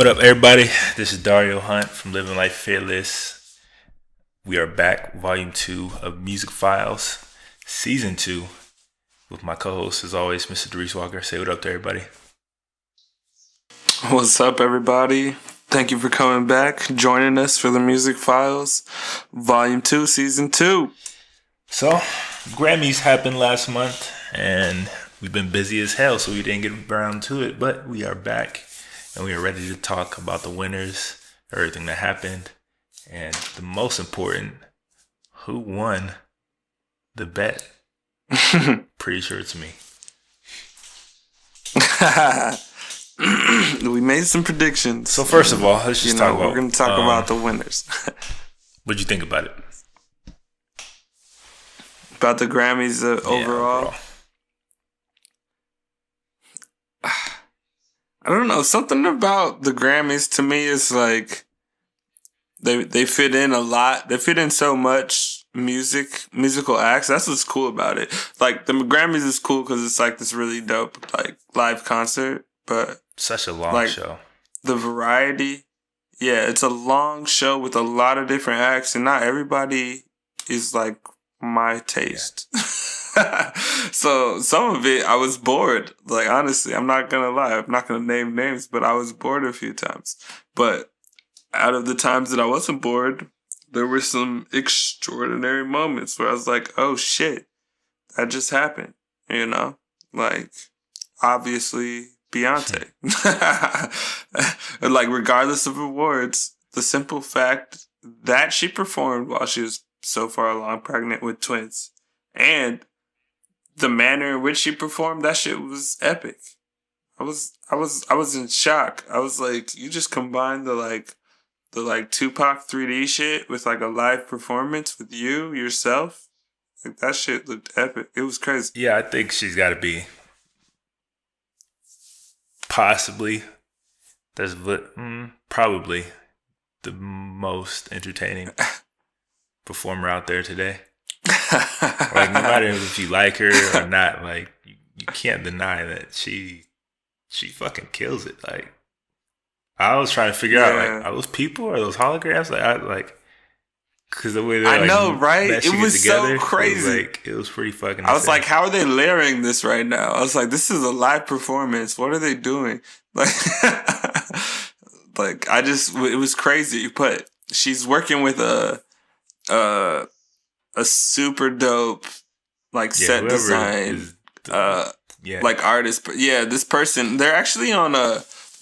What up, everybody? This is Dario Hunt from Living Life Fearless. We are back, Volume 2 of Musicphiles, Season 2, with my co-host, as always, Mr. Dries Walker. Say what up to everybody. What's up, everybody? Thank you for coming back, joining us for the Musicphiles, Volume 2, Season 2. So, Grammys happened last month, and we've been busy as hell, so we didn't get around to it, but we are back. And we are ready to talk about the winners, everything that happened, and the most important, who won the bet. Pretty sure it's me. We made some predictions. So first of all, let's just talk about... We're going to talk about the winners. What'd you think about it? About the Grammys overall? I don't know. Something about the Grammys to me is like they fit in a lot. They fit in so much musical acts. That's what's cool about it. Like the Grammys is cool because it's like this really dope like live concert, but such a long show. The variety, yeah, it's a long show with a lot of different acts, and not everybody is like my taste. Yeah. So some of it I was bored. Like honestly, I'm not gonna lie. I'm not gonna name names, but I was bored a few times. But out of the times that I wasn't bored, there were some extraordinary moments where I was like, "Oh shit, that just happened." You know, like obviously Beyonce. Like regardless of awards, the simple fact that she performed while she was so far along pregnant with twins, and the manner in which she performed, that shit was epic. I was in shock. I was like, you just combined the Tupac 3D shit with like a live performance with you yourself. Like that shit looked epic. It was crazy. Yeah, I think she's got to be possibly probably the most entertaining performer out there today. Like no matter if you like her or not, like you can't deny that she fucking kills it. Like I was trying to figure out, like, are those people, are those holograms? Like because the way they I know, right? It was together, so crazy. It was pretty fucking. I was like, how are they layering this right now? I was like, this is a live performance. What are they doing? Like, like it was crazy. But she's working with a super dope like set design like artist. But yeah, this person, they're actually on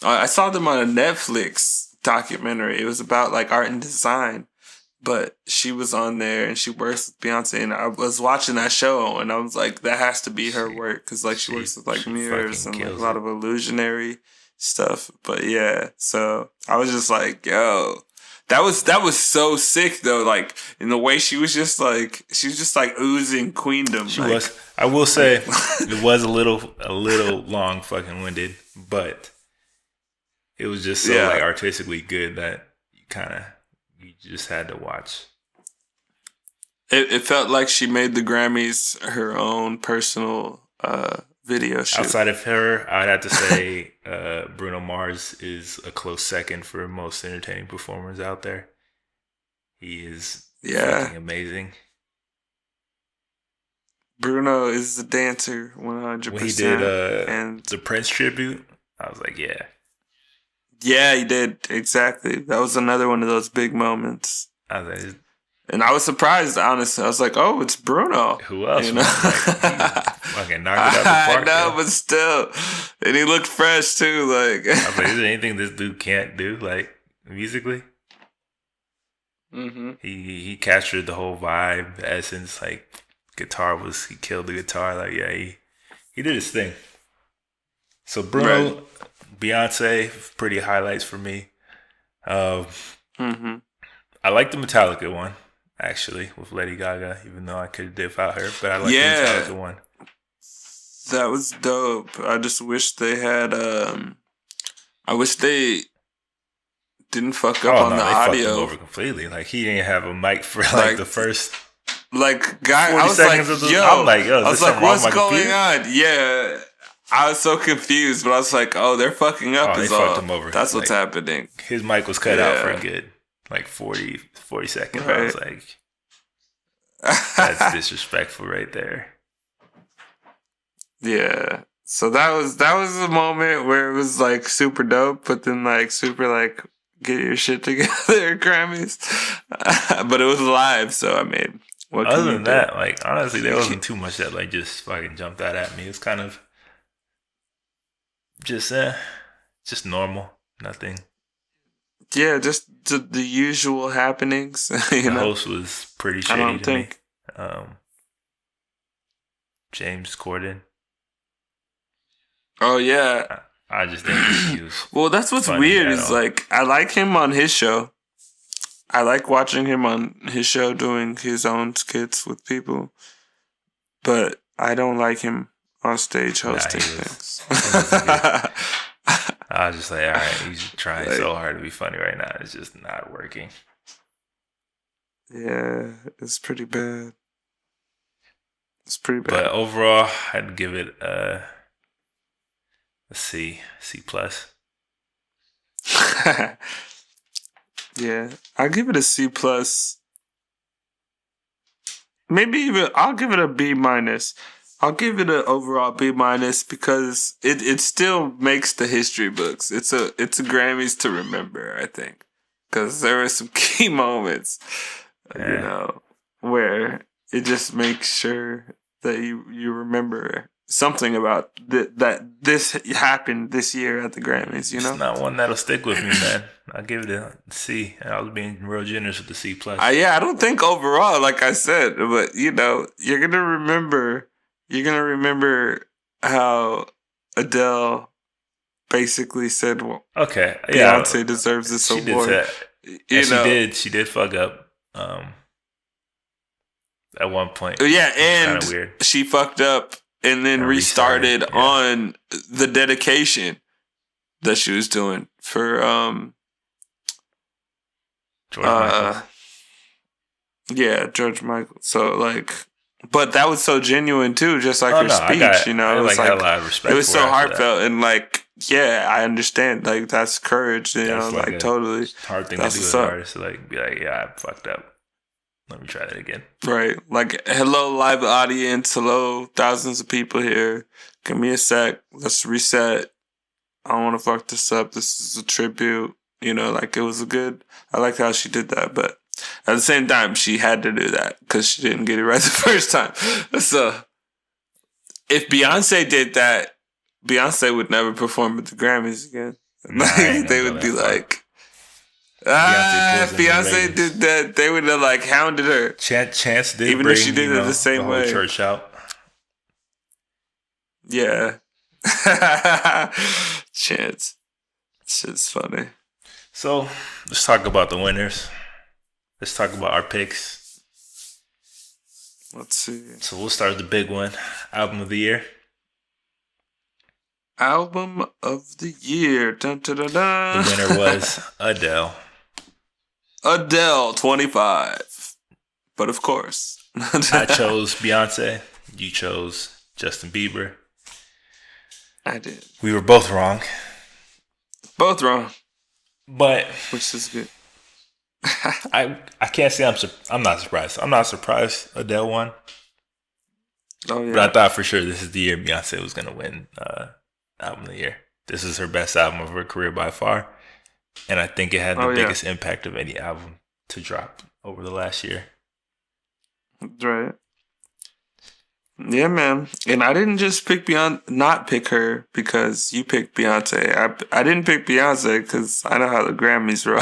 I saw them on a Netflix documentary. It was about like art and design, but she was on there and she works with Beyonce, and I was watching that show and I was like, that has to be her work because like she works with like mirrors and like a lot of illusionary stuff. But yeah, so I was just like, yo, That was so sick though, like in the way she was just like oozing queendom. She was. I will say it was a little long fucking winded, but it was just so like artistically good that you just had to watch. It felt like she made the Grammys her own personal video shoot. Outside of her, I'd have to say Bruno Mars is a close second for most entertaining performers out there. He is fucking amazing. Bruno is the dancer, 100%. When he did the Prince tribute, I was like, yeah. Yeah, he did. Exactly. That was another one of those big moments. I was like, and I was surprised, honestly. I was like, oh, it's Bruno. Who else? You know? Fucking knocked it out the park. I know, but still. And he looked fresh, too. Like, I was like, is there anything this dude can't do, like, musically? Mm-hmm. He captured the whole vibe, the essence. Like, he killed the guitar. Like, yeah, he did his thing. So, Bruno, right. Beyonce, pretty highlights for me. Mm-hmm. I like the Metallica one, actually, with Lady Gaga, even though I could have did without her. But I like the Metallica one. That was dope. I just wish they had... I wish they didn't fuck up on the audio. Fucked him over completely. Like, he didn't have a mic for, like the first... Like, guy, I was like, yo, I'm like, yo, I was like, what's going on? Yeah. I was so confused, but I was like, "Oh, they're fucking up." Oh, they fucked him over. That's what's happening. His mic was cut out for a good 40 seconds. Right. I was like, "That's disrespectful right there." Yeah. So that was a moment where it was like super dope, but then like super like get your shit together, Grammys. But it was live, so I mean, what other than that, like honestly, there wasn't too much that like just fucking jumped out at me. It was kind of just normal, nothing. Yeah, just the usual happenings. The host was pretty shady to me. James Corden. Oh yeah, I just think he was. Well, that's what's weird is like I like him on his show. I like watching him on his show doing his own skits with people, but I don't like him on stage hosting things. I was just like, all right, he's trying so hard to be funny right now. It's just not working. Yeah, it's pretty bad. It's pretty bad. But overall, I'd give it a C plus. Yeah, I'll give it a C plus. Maybe even I'll give it a B minus. I'll give it an overall B minus because it still makes the history books. It's a Grammys to remember, I think, because there were some key moments, where it just makes sure that you remember something about that this happened this year at the Grammys. It's not one that'll stick with me, man. I'll give it a C. I was being real generous with the C plus. Yeah, I don't think overall, like I said, but you're gonna remember. You're going to remember how Adele basically said, well, okay, Beyonce deserves this award. She did fuck up at one point. Yeah, and weird. She fucked up and then restarted on the dedication that she was doing for George Michael. Yeah, George Michael. So, like... But that was so genuine too, just like her speech. It was like a lot of respect. It was so heartfelt and like, yeah, I understand. Like that's courage, that's like totally hard thing to do as an artist. To like be like, yeah, I fucked up. Let me try that again. Right, like hello live audience, hello thousands of people here. Give me a sec. Let's reset. I don't want to fuck this up. This is a tribute. Like it was I like how she did that, but. At the same time, she had to do that because she didn't get it right the first time. So, if Beyonce did that, Beyonce would never perform at the Grammys again. They would be like, if Beyonce did that, they would have like hounded her. Chance did, even if she did it the same the way. Church out. Yeah, Chance. Shit's funny. So let's talk about the winners. Let's talk about our picks. Let's see. So we'll start with the big one. Album of the year. Album of the year. Dun, dun, dun, dun. The winner was Adele. Adele, 25. But of course. I chose Beyonce. You chose Justin Bieber. I did. We were both wrong. Both wrong. But. Which is good. I can't say I'm not surprised. I'm not surprised Adele won. Oh yeah. But I thought for sure this is the year Beyonce was gonna win album of the year. This is her best album of her career by far, and I think it had the biggest impact of any album to drop over the last year. Right. Yeah, man. And I didn't just not pick her because you picked Beyonce. I didn't pick Beyonce because I know how the Grammys roll.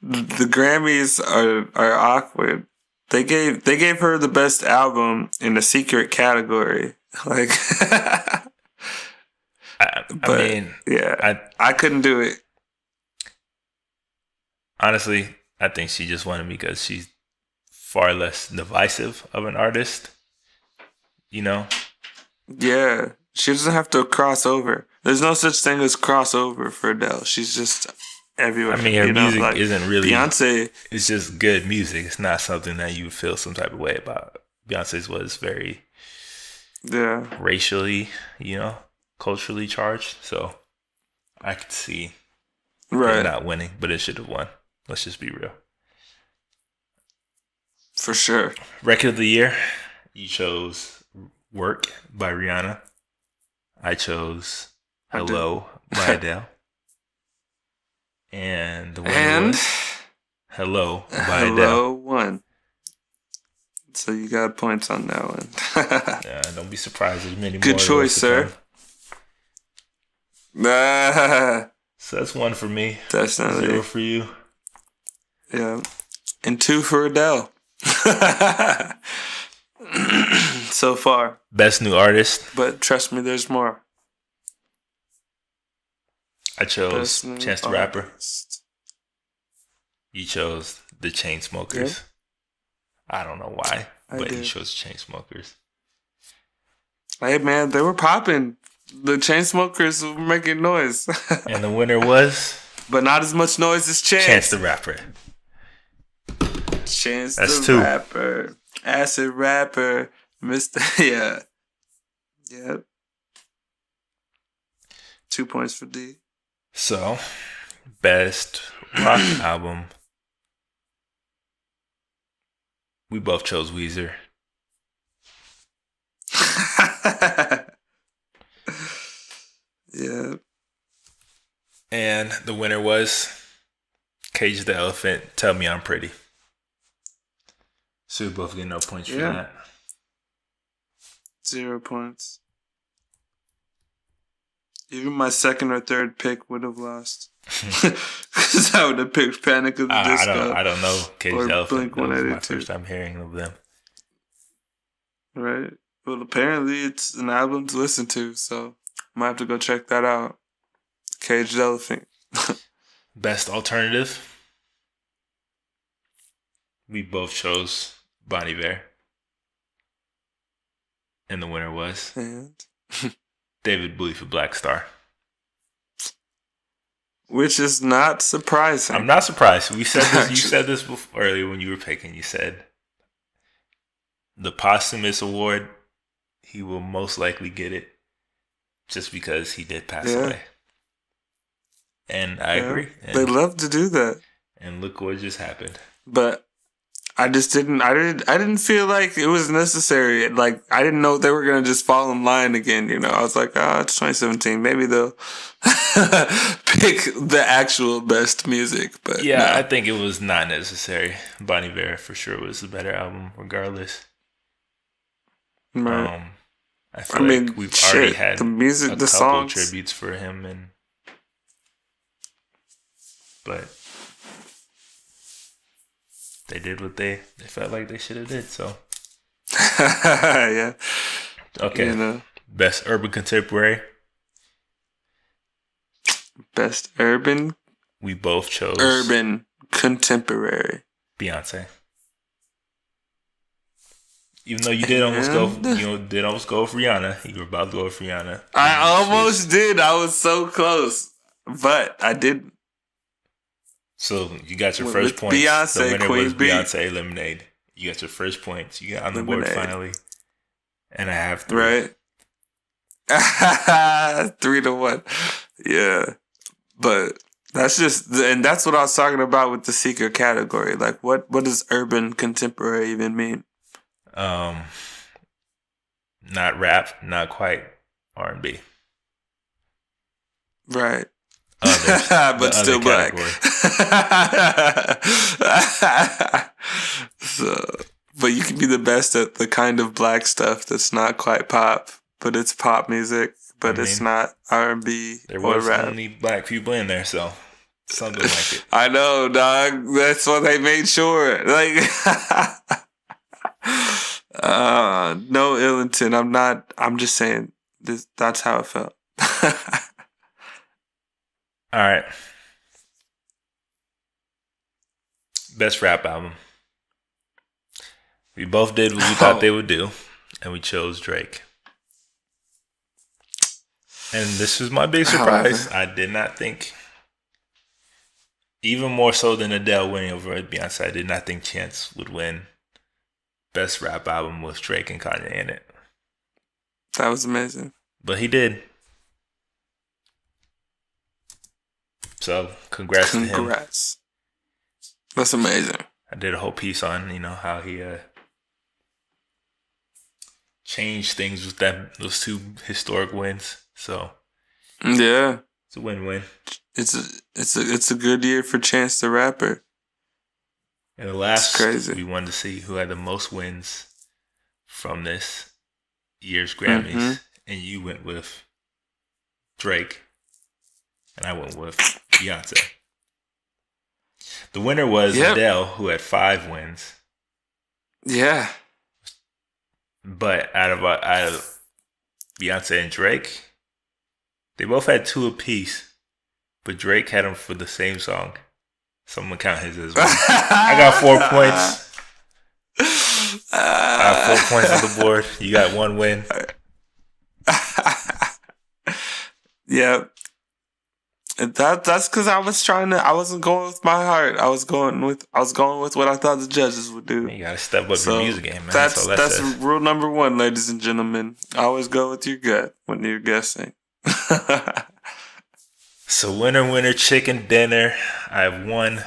The Grammys are awkward. They gave her the best album in a secret category. Like, I couldn't do it. Honestly, I think she just won it because she's far less divisive of an artist. Yeah, she doesn't have to cross over. There's no such thing as crossover for Adele. She's just everywhere. I mean, her music isn't really... Beyonce... It's just good music. It's not something that you feel some type of way about. Beyonce's was very... Yeah. Racially, culturally charged. So I could see it not winning, but it should have won. Let's just be real. For sure. Record of the year, you chose Work by Rihanna. I chose Hello by Adele. And the winner was Hello by Adele. Hello won. So you got points on that one. Yeah, don't be surprised. There's many more. Good choice, sir. So that's 1 for me. Definitely. 0 for you. Yeah. And 2 for Adele. So far. Best new artist. But trust me, there's more. I chose Chance the Rapper. You chose the Chainsmokers. Yep. I don't know why, but you chose Chainsmokers. Hey man, they were popping. The Chainsmokers were making noise. And the winner was? But not as much noise as Chance. Chance the Rapper. Chance the 2. Rapper. Acid Rapper. Mr. Yeah. Yep. 2 points for D. So, best rock album. We both chose Weezer. Yeah. And the winner was Cage the Elephant, Tell Me I'm Pretty. So we both get no points for that. 0 points. Even my second or third pick would have lost. Because I would have picked Panic at the Disco. I don't know Cage the Elephant. That was my 2. first time hearing of them. Right. Well, apparently it's an album to listen to, so I might have to go check that out. Cage the Elephant. Best alternative. We both chose Bon Iver. And the winner was David Bowie for Black Star. Which is not surprising. I'm not surprised. We said this. You said this before, earlier when you were picking. You said the posthumous award, he will most likely get it just because he did pass away. And I agree. And they love to do that. And look what just happened. But I just didn't. I didn't feel like it was necessary. Like I didn't know they were gonna just fall in line again. I was like, it's 2017. Maybe they'll pick the actual best music. But no. I think it was not necessary. Bon Iver for sure was the better album, regardless. Right. I feel like we've already had the music, the couple songs, tributes for him, but they did what they felt like they should have did. So yeah. Okay. Best urban contemporary. Best urban. We both chose urban contemporary. Beyonce. Even though you did almost go with Rihanna. You were about to go with Rihanna. I almost did. I was so close, but I didn't. So you got your first point. Beyonce, the winner Queen was B. Beyonce, Lemonade. You got your first points. You got on the board finally. And I have 3. Right. 3-1. Yeah. But that's what I was talking about with the secret category. Like, what does urban contemporary even mean? Not rap, not quite R&B. Right. But still black. But you can be the best at the kind of black stuff that's not quite pop, but it's pop music, but it's not R&B or rap. There was only black people in there, so something like it. I know, dog. That's what they made sure. Like, no ill intent. I'm just saying that's how it felt. All right. Best rap album. We both did what we thought they would do, and we chose Drake. And this was my big surprise. I did not think, even more so than Adele winning over Beyonce, I did not think Chance would win Best Rap Album with Drake and Kanye in it. That was amazing. But he did. So, congrats to him. Congrats. That's amazing. I did a whole piece on, how he changed things with those two historic wins. So, yeah. It's a win-win. It's a good year for Chance the Rapper. And the last, crazy. We wanted to see who had the most wins from this year's Grammys. Mm-hmm. And you went with Drake. And I went with Beyonce. The winner was Adele, who had 5 wins. Yeah. But out of Beyonce and Drake, they both had 2 apiece. But Drake had them for the same song. So I'm going to count his as well. I got 4 points. I have 4 points on the board. You got 1 win. Yeah. That's because I wasn't going with my heart. I was going with what I thought the judges would do. You gotta step up your music game, man. That's rule number 1, ladies and gentlemen. Always go with your gut when you're guessing. So winner, chicken dinner. I have won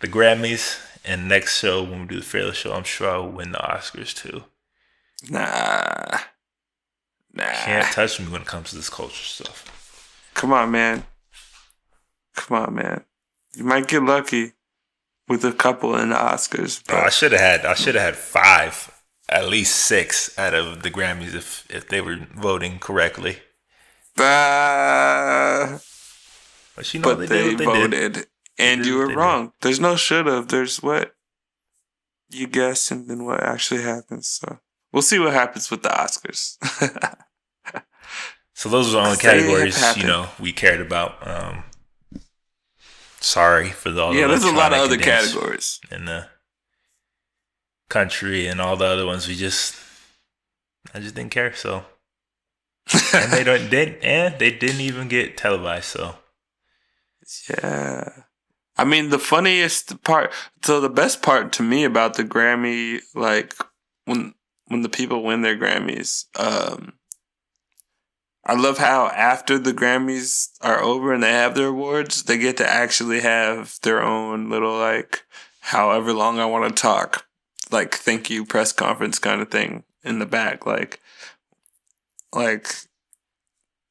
the Grammys, and next show when we do the Fearless show, I'm sure I'll win the Oscars too. Nah. Can't touch me when it comes to this culture stuff. Come on, man. You might get lucky with a couple in the Oscars. But I should have had 5, at least 6 out of the Grammys if they were voting correctly. But they voted, and you were wrong. Did. There's no should have. There's what you guess, and then what actually happens. So we'll see what happens with the Oscars. So those are the only categories we cared about. Sorry for all the there's a lot of other categories in the country and all the other ones. I just didn't care. So and they didn't even get televised. So yeah, I mean the funniest part. So the best part to me about the Grammy, like when the people win their Grammys, I love how after the Grammys are over and they have their awards, they get to actually have their own little, like, however long I want to talk, like, thank you press conference kind of thing in the back. Like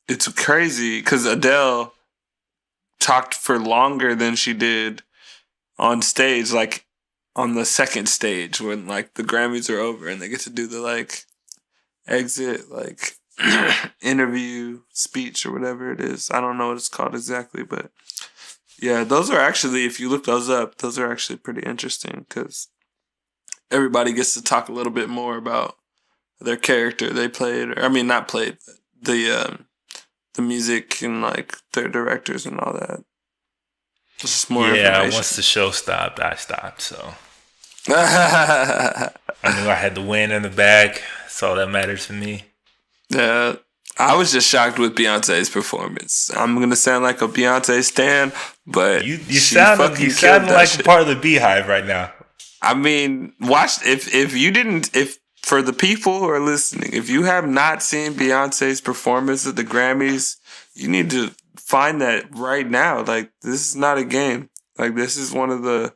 it's crazy because Adele talked for longer than she did on stage, like, on the second stage when, like, the Grammys are over and they get to do the, like, exit, like, interview speech or whatever it is. I don't know what it's called exactly, but yeah, those are actually, if you look those up, those are actually pretty interesting because everybody gets to talk a little bit more about their character they played, or I mean not played, but the music and like their directors and all that. Just more information. Once the show stopped, I stopped, so I knew I had the win in the bag. That's all that matters to me. Yeah, I was just shocked with Beyonce's performance. I'm gonna sound like a Beyonce stan, but you sound like a part of the Beehive right now. I mean, watch if for the people who are listening, if you have not seen Beyonce's performance at the Grammys, you need to find that right now. Like, this is not a game. Like, this is one of the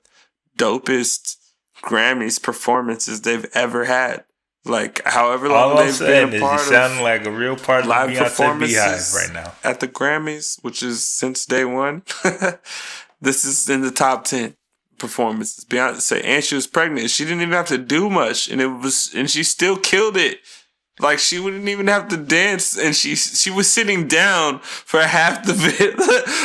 dopest Grammys performances they've ever had. Like, however long they've been a part of, you sound like a real part of the Beyonce Beehive right now. At the Grammys, which is since day one, this is in the top 10 performances. Beyonce, and she was pregnant. She didn't even have to do much, and she still killed it. Like, she wouldn't even have to dance, and she was sitting down for half the bit.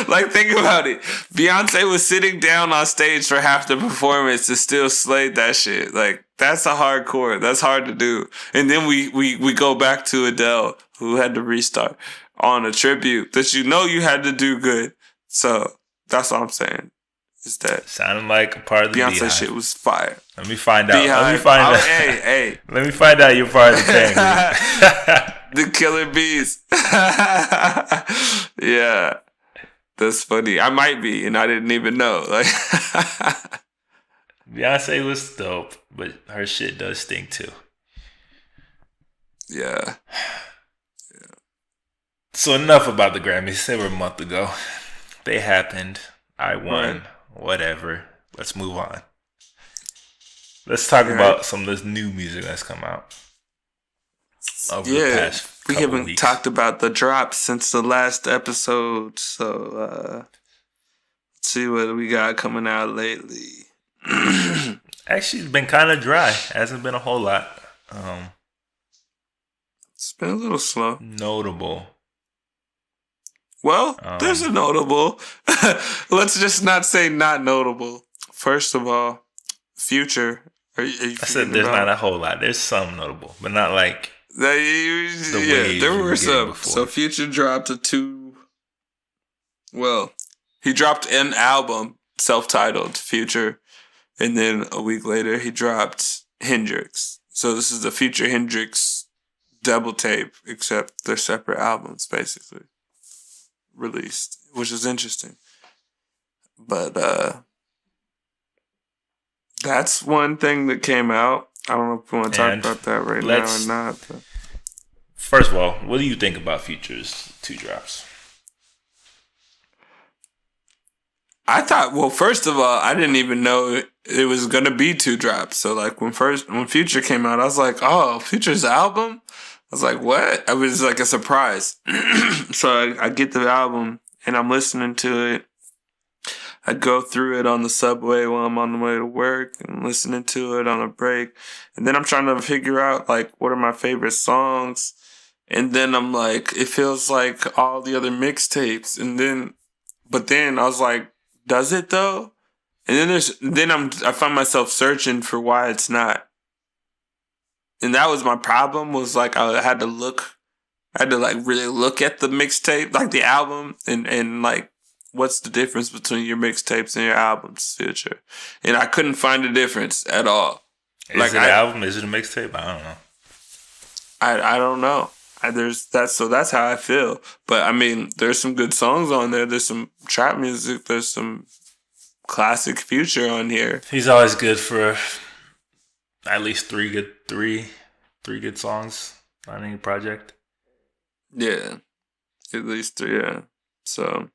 Like, think about it. Beyonce was sitting down on stage for half the performance and still slayed that shit. Like, that's that's hard to do. And then we go back to Adele, who had to restart on a tribute that you had to do good. So that's all I'm saying. Is that sounding like a part of the Beyonce Beehive. Shit was fire. Let me find out. Beehive. Hey. Let me find out you're part of the thing. The Killer Bees. Yeah. That's funny. I might be, and I didn't even know. Like, Beyonce was dope, but her shit does stink too. Yeah. So enough about the Grammys. They were a month ago. They happened. I won. Right. Whatever. Let's move on. Let's talk about some of this new music that's come out over the past couple we haven't weeks. Talked about the drops since the last episode, so let's see what we got coming out lately. Actually, it's been kind of dry. Hasn't been a whole lot. It's been a little slow. Notable. Well, there's a notable. Let's just not say not notable. First of all, Future. Are you I said there's not a whole lot. There's some notable, but not like there were some. Before. So Future dropped he dropped an album, self-titled Future, and then a week later he dropped Hendrix. So this is the Future Hendrix double tape, except they're separate albums, basically, released, which is interesting. But that's one thing that came out. I don't know if we want to talk about that right now or not. But. First of all, what do you think about Future's 2 drops? I thought, first of all, I didn't even know it was going to be 2 drops. So, like, when Future came out, I was like, oh, Future's album? I was like, what? It was like a surprise. So I get the album, and I'm listening to it. I go through it on the subway while I'm on the way to work and listening to it on a break. And then I'm trying to figure out, like, what are my favorite songs. And then I'm like, it feels like all the other mixtapes. But then I was like, does it though? And then I find myself searching for why it's not. And that was my problem, was like, I had to like really look at the mixtape, like the album, and like, what's the difference between your mixtapes and your albums, Future? And I couldn't find a difference at all. Is it an album? Is it a mixtape? I don't know. I don't know. That's how I feel. But I mean, there's some good songs on there. There's some trap music. There's some classic Future on here. He's always good for at least three good songs on any project. Yeah, at least 3. Yeah. So.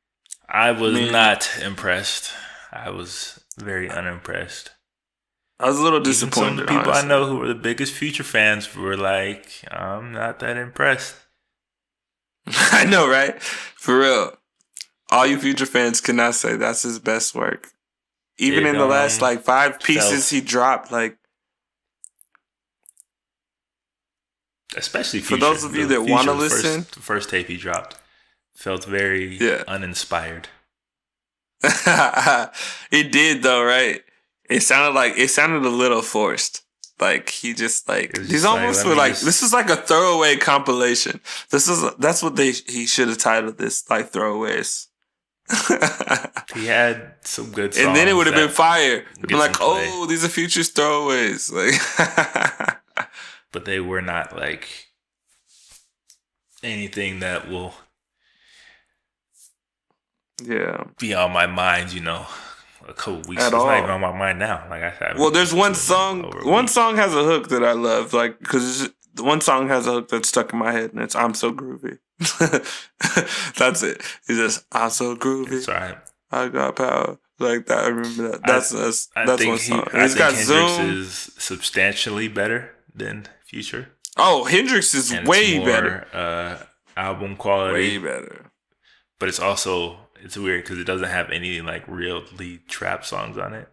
I was not impressed. I was very unimpressed. I was a little disappointed. Some of the people I know who were the biggest Future fans were like, I'm not that impressed. I know, right? For real. All you Future fans cannot say that's his best work. Even in the last, like, 5 pieces he dropped, like... Especially Future. For those of you that want to listen... The first tape he dropped. Felt very uninspired. It did though, right? It sounded a little forced. Like he just like he's almost this is like a throwaway compilation. That's what he should have titled this, like, throwaways. He had some good songs. And then it would have been fire. It'd be like, oh, these are Future's throwaways. Like but they were not like anything that will be on my mind, a couple weeks. It's not even on my mind now. Like I said. Well, there's one song. One song has a hook that I love, like, because the one song has a hook that's stuck in my head, and it's "I'm So Groovy." That's it. It's just "I'm so groovy." That's right. I got power like that. I remember that. That's one song. I think Hendrix is substantially better than Future. Oh, Hendrix is way better. Album quality, way better. But it's also. It's weird because it doesn't have any like real lead trap songs on it.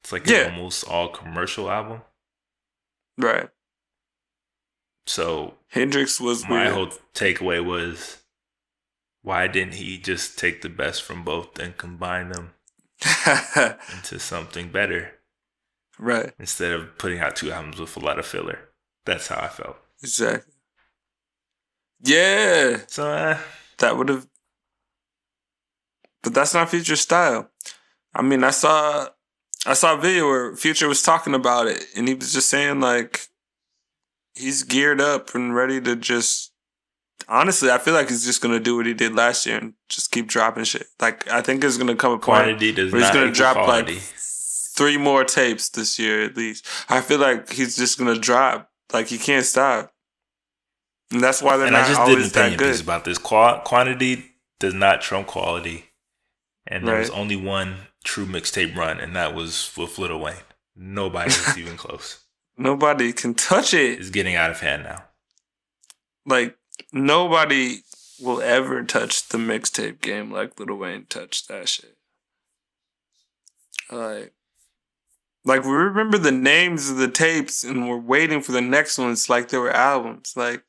It's like an almost all commercial album. Right. So Hendrix was my whole takeaway was, why didn't he just take the best from both and combine them into something better? Right. Instead of putting out 2 albums with a lot of filler. That's how I felt. Exactly. Yeah. So that would have. But that's not Future's style. I mean, I saw a video where Future was talking about it, and he was just saying, like, he's geared up and ready to just... Honestly, I feel like he's just going to do what he did last year and just keep dropping shit. Like, I think there's going to come a point where he's going to drop, quality. Like, 3 more tapes this year at least. I feel like he's just going to drop. Like, he can't stop. And that's why they're not always that good. I just did an opinion piece about this. Quantity does not trump quality. And there was only one true mixtape run, and that was with Lil Wayne. Nobody was even close. Nobody can touch it. It's getting out of hand now. Like, nobody will ever touch the mixtape game like Lil Wayne touched that shit. Like we remember the names of the tapes, and we're waiting for the next ones like they were albums. Like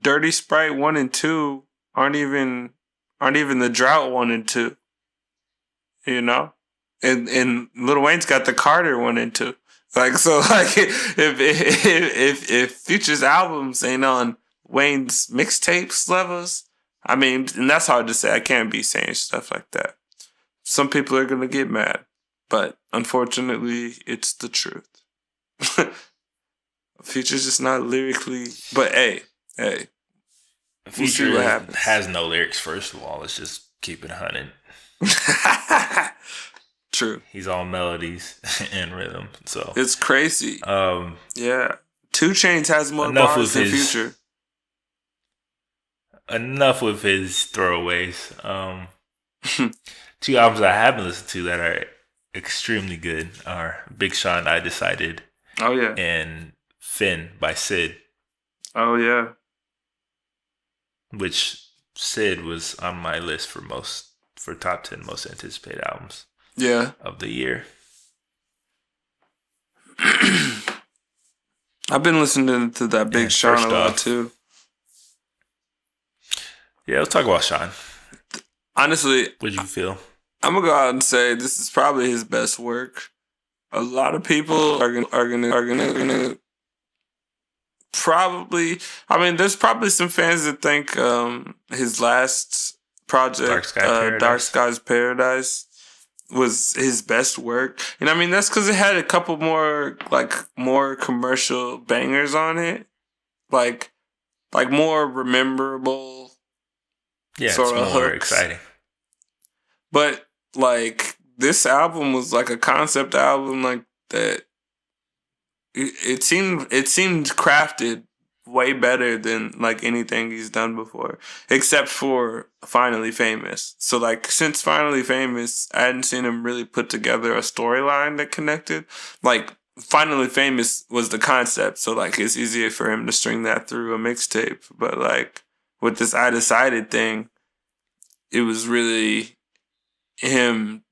Dirty Sprite 1 and 2 aren't even the Drought 1 and 2. You know? And Lil Wayne's got the Carter 1 and 2. Like, so, like, if Future's albums ain't on Wayne's mixtapes levels, I mean, and that's hard to say. I can't be saying stuff like that. Some people are going to get mad, but unfortunately, it's the truth. Future's just not lyrically, but hey. Future has no lyrics, first of all. Let's just keep it 100. True. He's all melodies and rhythm, so it's crazy. Yeah. 2 Chainz has more bars than Future. Enough with his throwaways. 2 albums I haven't listened to that are extremely good are Big Sean, I Decided. Oh yeah. And Finn by Sid. Oh yeah. Which Sid was on my list for top 10 most anticipated albums. Yeah. Of the year. I've been listening to that Big Sean a lot too. Yeah, let's talk about Sean. Honestly, what'd you feel? I'm gonna go out and say this is probably his best work. A lot of people are gonna probably. I mean, there's probably some fans that think his last project, Dark Skies Paradise, was his best work. And I mean, that's because it had a couple more commercial bangers on it. Like more memorable. Yeah, sort of more hooks. Exciting. But like this album was like a concept album like that. It seemed crafted way better than like anything he's done before, except for Finally Famous. So like since Finally Famous, I hadn't seen him really put together a storyline that connected. Like Finally Famous was the concept, so like it's easier for him to string that through a mixtape. But like with this I Decided thing, it was really him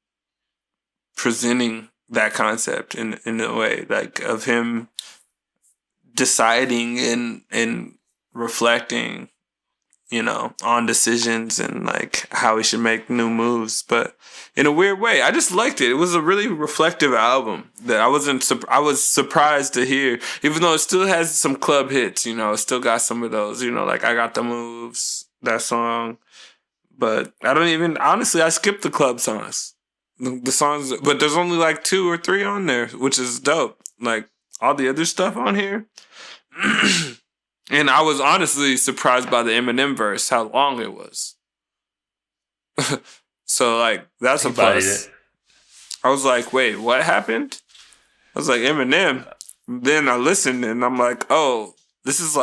presenting that concept in a way like of him deciding and reflecting, you know, on decisions and like how he should make new moves, but in a weird way. I just liked it. It was a really reflective album that I was surprised to hear, even though it still has some club hits, you know, it still got some of those, you know, like I Got the Moves, that song. But honestly, I skipped the club songs. The songs, but there's only like 2 or 3 on there, which is dope. Like all the other stuff on here. And I was honestly surprised by the Eminem verse, how long it was. So like that's a plus. I was like, wait, what happened? I was like, Eminem. Then I listened and I'm like, oh, this is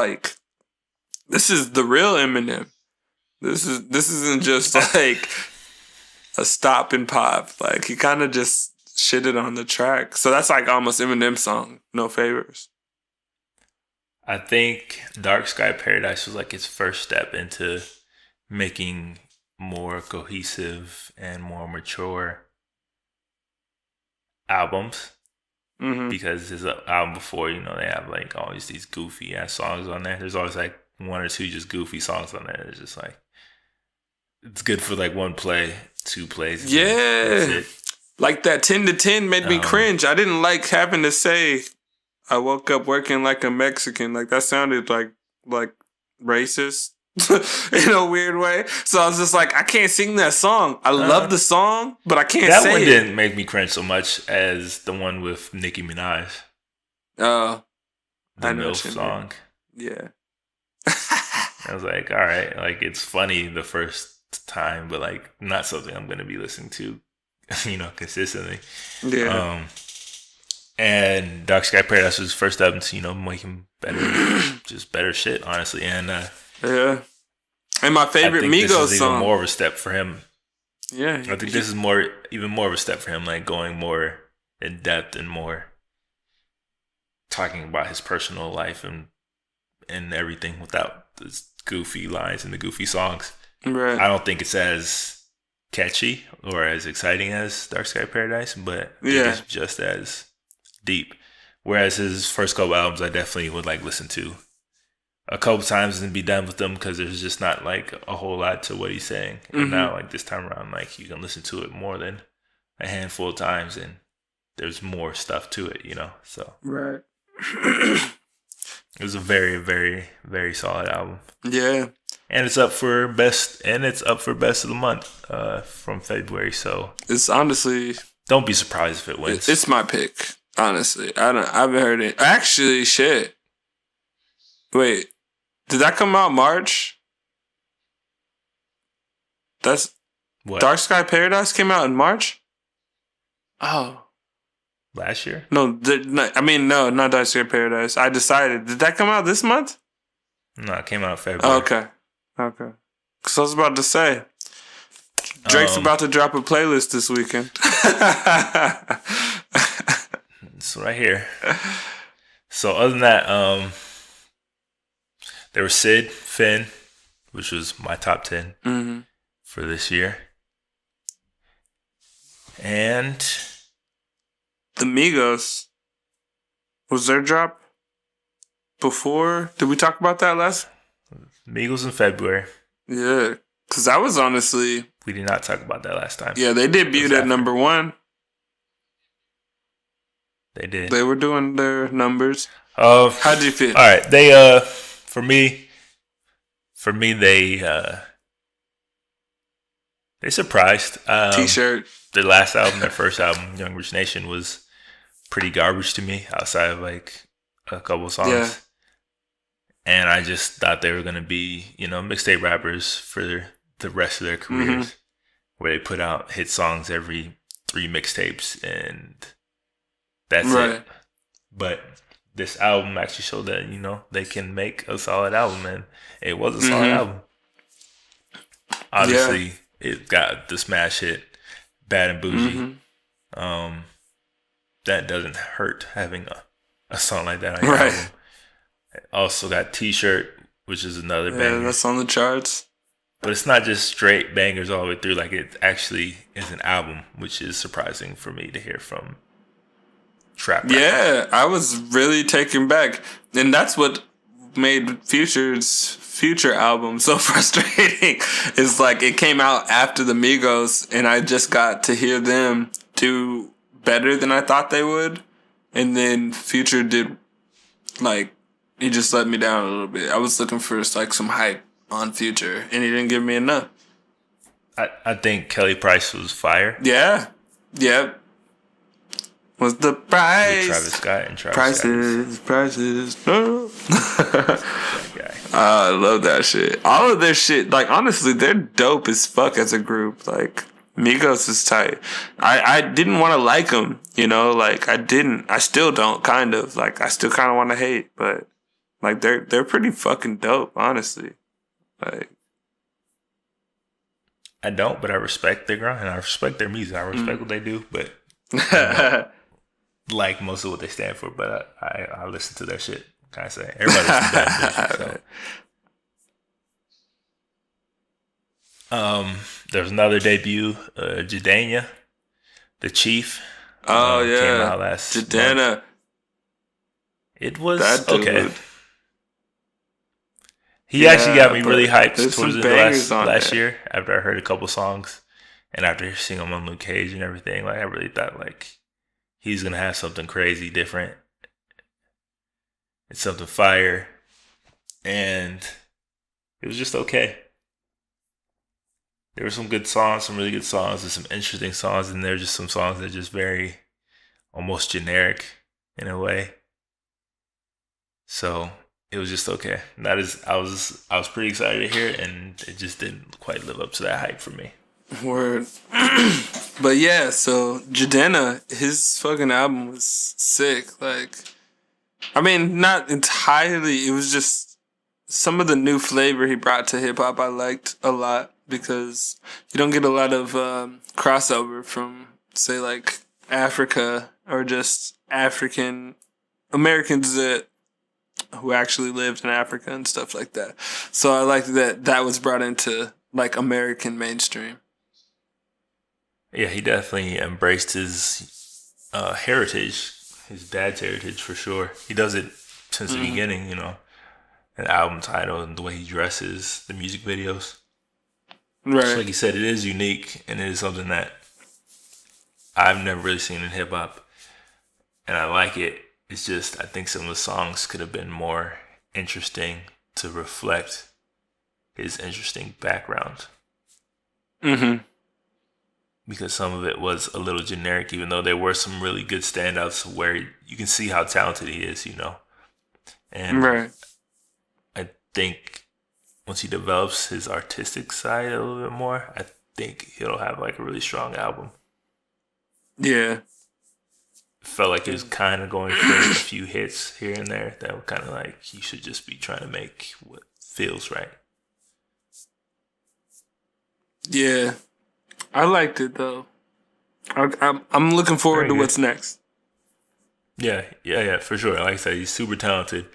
the real Eminem. This isn't just like a stop and pop. Like he kind of just shitted on the track. So that's like almost Eminem's song, No Favors. I think Dark Sky Paradise was like its first step into making more cohesive and more mature albums. Mm-hmm. Because his album before, you know, they have like always these goofy ass songs on there. There's always like 1 or 2 just goofy songs on there. It's just like, it's good for like 1 play, 2 plays. Yeah. Like that 10 to 10 made me cringe. I didn't like having to say, I woke up working like a Mexican. Like that sounded like racist in a weird way. So I was just like, I can't sing that song. I love the song, but I can't say it. That one didn't make me cringe so much as the one with Nicki Minaj. Oh. The MILF song. Yeah. I was like, all right, like it's funny the first time, but like not something I'm going to be listening to, you know, consistently. Yeah. And Dark Sky Paradise was his first album to, making better, just better shit, honestly. And yeah. And my favorite Migos this is song. Even more of a step for him. Yeah. I think this is even more of a step for him, like going more in depth and more talking about his personal life and everything without the goofy lines and the goofy songs. Right. I don't think it's as catchy or as exciting as Dark Sky Paradise, but it's just as deep. Whereas his first couple albums, I definitely would listen to a couple times and be done with them because there's just not a whole lot to what he's saying. And now this time around, you can listen to it more than a handful of times and there's more stuff to it, So right. It was a very, very, very solid album. Yeah. And it's up for best of the month from February. So it's honestly, don't be surprised if it wins. It's my pick. Honestly, I haven't heard it. Actually, shit. Wait, did that come out March? That's what? Dark Sky Paradise came out in March. Oh, last year? No, no, not Dark Sky Paradise. I decided. Did that come out this month? No, it came out in February. Oh, okay. Because I was about to say, Drake's about to drop a playlist this weekend. It's right here. So other than that, there was Sid, Finn, which was my top 10 for this year. And the Migos, was their drop before? Did we talk about that last? Migos in February. Yeah, because I was honestly... We did not talk about that last time. Yeah, they debuted at number 1. They did. They were doing their numbers. How'd you feel? All right, they for me they surprised. T-shirt. Their last album, their first album, Young Rich Nation, was pretty garbage to me. Outside of a couple songs, and I just thought they were gonna be mixtape rappers for the rest of their careers, where they put out hit songs every 3 mixtapes and. That's it. But this album actually showed that, they can make a solid album, and it was a solid album. Obviously, it got the smash hit, Bad and Bougie. That doesn't hurt having a song like that on your album. It also got T-shirt, which is another banger. Yeah, that's on the charts. But it's not just straight bangers all the way through. It actually is an album, which is surprising for me to hear from trap. Yeah, I was really taken back, and that's what made Future's Future album so frustrating. It's it came out after the Migos, and I just got to hear them do better than I thought they would, and then Future did he just let me down a little bit. I was looking for some hype on Future, and he didn't give me enough. I think Kelly Price was fire. Yeah. Yep. Was the price? With Travis Scott and Travis Prices. No. I love that shit. All of their shit, honestly, they're dope as fuck as a group. Migos is tight. I didn't want to like them, I didn't. I still don't, kind of. I still kind of want to hate, but they're pretty fucking dope, honestly. I don't, but I respect their grind. I respect their music. I respect what they do, but. Most of what they stand for, but I listen to their shit. Can I say everybody listens to that music, so. There's another debut, Jidenna, the Chief. Oh yeah, came out last Jidenna. Month. It was okay. He actually got me really hyped towards the last year after I heard a couple songs and after seeing him on Luke Cage and everything. I really thought he's gonna have something crazy different. It's something fire. And it was just okay. There were some good songs, some really good songs, and some interesting songs, and there were just some songs that are just very almost generic in a way. So it was just okay. I was pretty excited to hear it, and it just didn't quite live up to that hype for me. Word. But yeah, so Jidenna, his fucking album was sick. Like, I mean, not entirely. It was just some of the new flavor he brought to hip hop I liked a lot because you don't get a lot of crossover from, say, like Africa or just African Americans who actually lived in Africa and stuff like that. So I liked that was brought into like American mainstream. Yeah, he definitely embraced his heritage, his dad's heritage for sure. He does it since the beginning, you know. An album title and the way he dresses, the music videos. Right. Just like you said, it is unique and it is something that I've never really seen in hip hop. And I like it. It's just, I think some of the songs could have been more interesting to reflect his interesting background. Because some of it was a little generic, even though there were some really good standouts where you can see how talented he is, you know. And I think once he develops his artistic side a little bit more, I think he'll have like a really strong album. Yeah. Felt like it was kind of going for a few hits here and there that were kind of like he should just be trying to make what feels right. Yeah. I liked it though. I'm looking forward to what's next. Yeah, for sure. Like I said, he's super talented,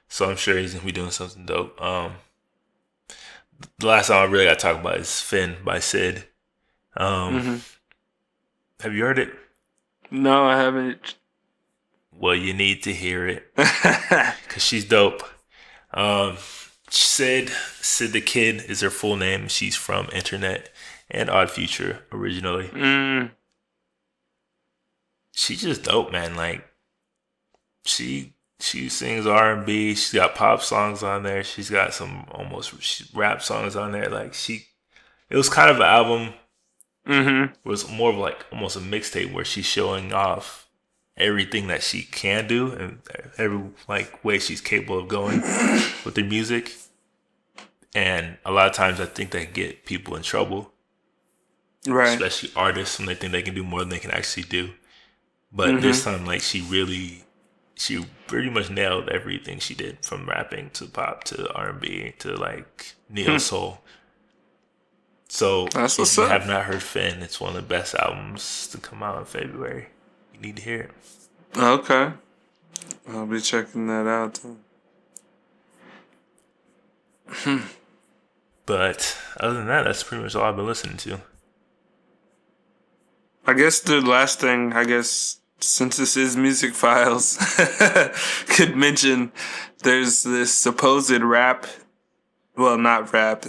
so I'm sure he's gonna be doing something dope. The last song I really got to talk about is "Finn" by Sid. Have you heard it? No, I haven't. Well, you need to hear it because she's dope. Sid the Kid is her full name. She's from Internet and Odd Future originally. She's just dope, man. Like she sings R&B. She's got pop songs on there. She's got some almost rap songs on there. Like it was kind of an album. It was more of like almost a mixtape where she's showing off everything that she can do and every like way she's capable of going with her music. And a lot of times I think they get people in trouble. Right. Especially artists when they think they can do more than they can actually do. But this time, like, she pretty much nailed everything she did, from rapping to pop to R&B to like neo soul. So if you have not heard Finn, it's one of the best albums to come out in February. You need to hear it. Okay. I'll be checking that out too. But other than that, that's pretty much all I've been listening to. I guess the last thing, since this is Musicphiles, could mention there's this supposed rap, well, not rap,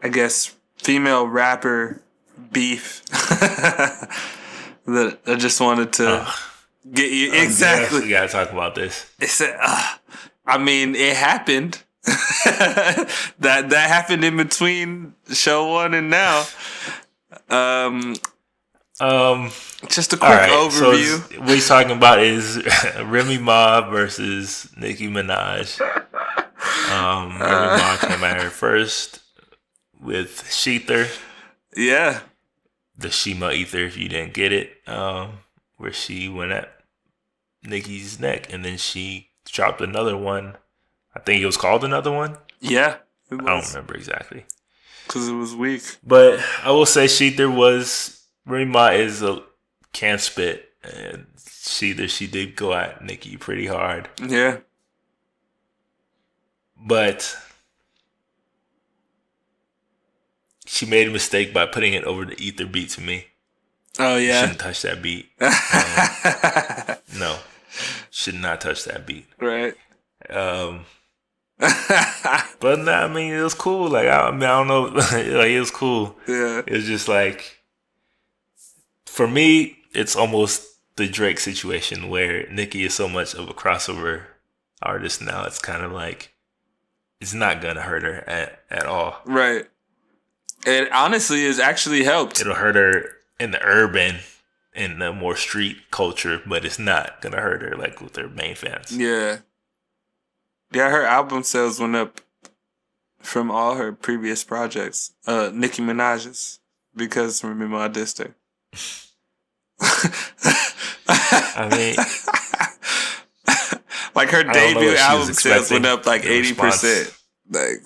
I guess female rapper beef that I just wanted to get you. Exactly. Yes, we gotta talk about this. It happened. that happened in between show 1 and now. Just a quick overview. So what he's talking about is Remy Ma versus Nicki Minaj. Remy Ma came at her first with Sheether. Yeah. The Shima Ether, if you didn't get it. Where she went at Nicki's neck and then she dropped another one. I think it was called Another One. Yeah. I don't remember exactly. Because it was weak. But I will say Remy Ma can spit, and she did go at Nicki pretty hard. Yeah. But she made a mistake by putting it over the Ether beat to me. Oh, yeah? You shouldn't touch that beat. No. Should not touch that beat. Right. But no, I mean, it was cool. Like, I don't know. Like, it was cool. Yeah. It was just like, for me, it's almost the Drake situation where Nicki is so much of a crossover artist now. It's kind of like, it's not going to hurt her at all. Right. It honestly has actually helped. It'll hurt her in the urban, in the more street culture, but it's not going to hurt her like with her main fans. Yeah. Yeah, her album sales went up from all her previous projects. Nicki Minaj's, because Remy Ma dissed her. I mean, like her debut album sales went up like 80%. Like,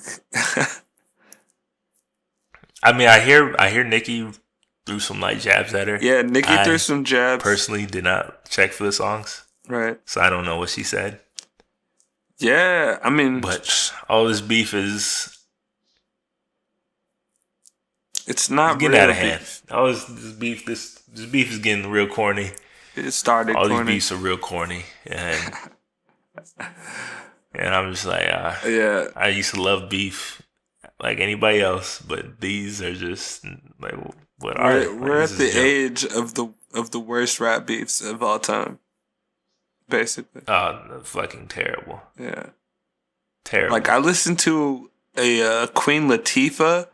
I mean, I hear Nicki threw some light jabs at her. Yeah, Nicki threw some jabs. Personally, did not check for the songs, right? So I don't know what she said. Yeah, I mean, but all this beef is. It's not getting out of hand. All this beef is getting real corny. It started. All corny. These beefs are real corny, and I'm just like, yeah. I used to love beef like anybody else, but these are just like, what are they? We're at the age of the worst rap beefs of all time, basically. Oh, fucking terrible. Yeah, terrible. Like I listened to a Queen Latifah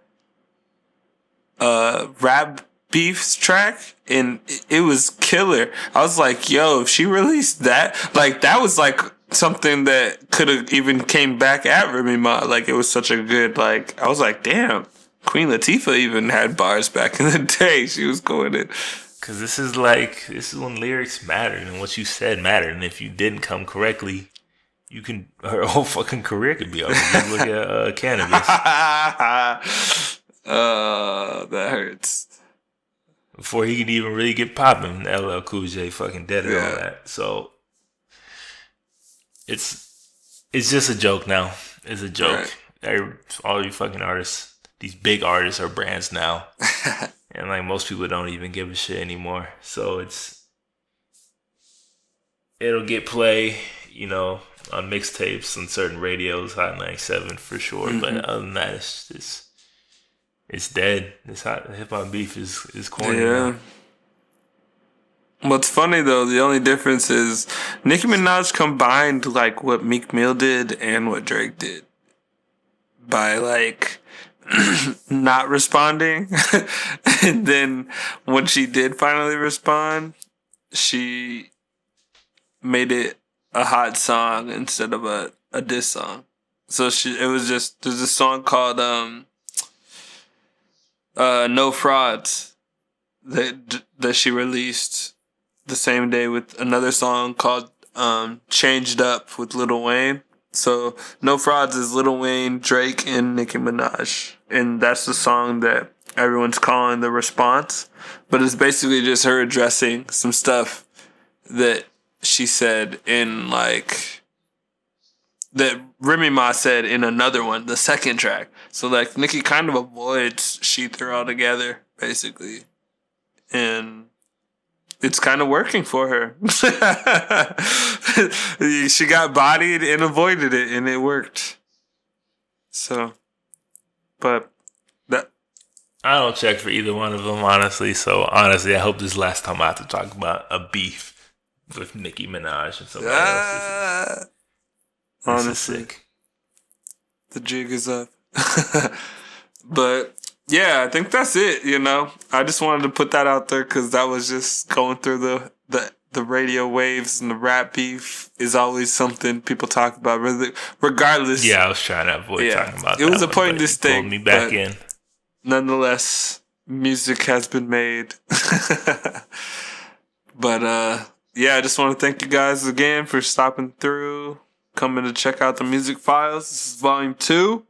rap beefs track and it was killer. I was like, yo, if she released that, like that was like something that could have even came back at Remy Ma. Like it was such a good, like I was like, damn, Queen Latifah even had bars back in the day. She was going in. Cause this is when lyrics mattered and what you said mattered, and if you didn't come correctly, her whole fucking career could be over. Just look at Cannabis. That hurts. Before he could even really get popping, LL Cool J fucking dead and all that. So it's just a joke now. It's a joke. Right. All you fucking artists, these big artists are brands now, and like most people don't even give a shit anymore. So it'll get play, on mixtapes on certain radios, Hot 97 for sure. Mm-hmm. But other than that, it's dead. This hip hop beef is corny. Yeah. What's funny though, the only difference is Nicki Minaj combined like what Meek Mill did and what Drake did by like not responding. And then when she did finally respond, she made it a hot song instead of a diss song. So there's a song called No Frauds that she released the same day with another song called Changed Up with Lil Wayne. So No Frauds is Lil Wayne, Drake, and Nicki Minaj. And that's the song that everyone's calling The Response. But it's basically just her addressing some stuff that she said in like that Remy Ma said in another one, the second track. So like Nicki kind of avoids She-Through altogether, basically. And it's kind of working for her. She got bodied and avoided it, and it worked. So, but that I don't check for either one of them, honestly. So honestly, I hope this is the last time I have to talk about a beef with Nicki Minaj and somebody else. Honestly, sick. The jig is up. But yeah, I think that's it. I just wanted to put that out there because that was just going through the radio waves, and the rap beef is always something people talk about, regardless. Yeah, I was trying to avoid talking about that. It was a pointless thing. Pulled me back in. Nonetheless, music has been made. But yeah, I just want to thank you guys again for stopping through, coming to check out the Musicphiles. This is Volume 2.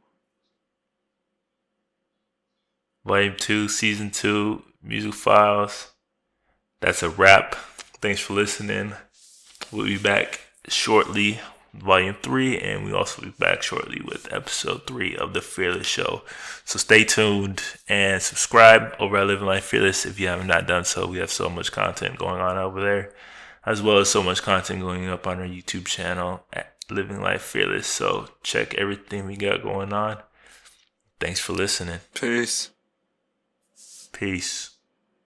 Volume 2, Season 2, Musicphiles. That's a wrap. Thanks for listening. We'll be back shortly, Volume 3, and we'll also be back shortly with Episode 3 of The Fearless Show. So stay tuned and subscribe over at Living Life Fearless if you have not done so. We have so much content going on over there, as well as so much content going up on our YouTube channel at Living Life Fearless. So check everything we got going on. Thanks for listening. Peace. Peace.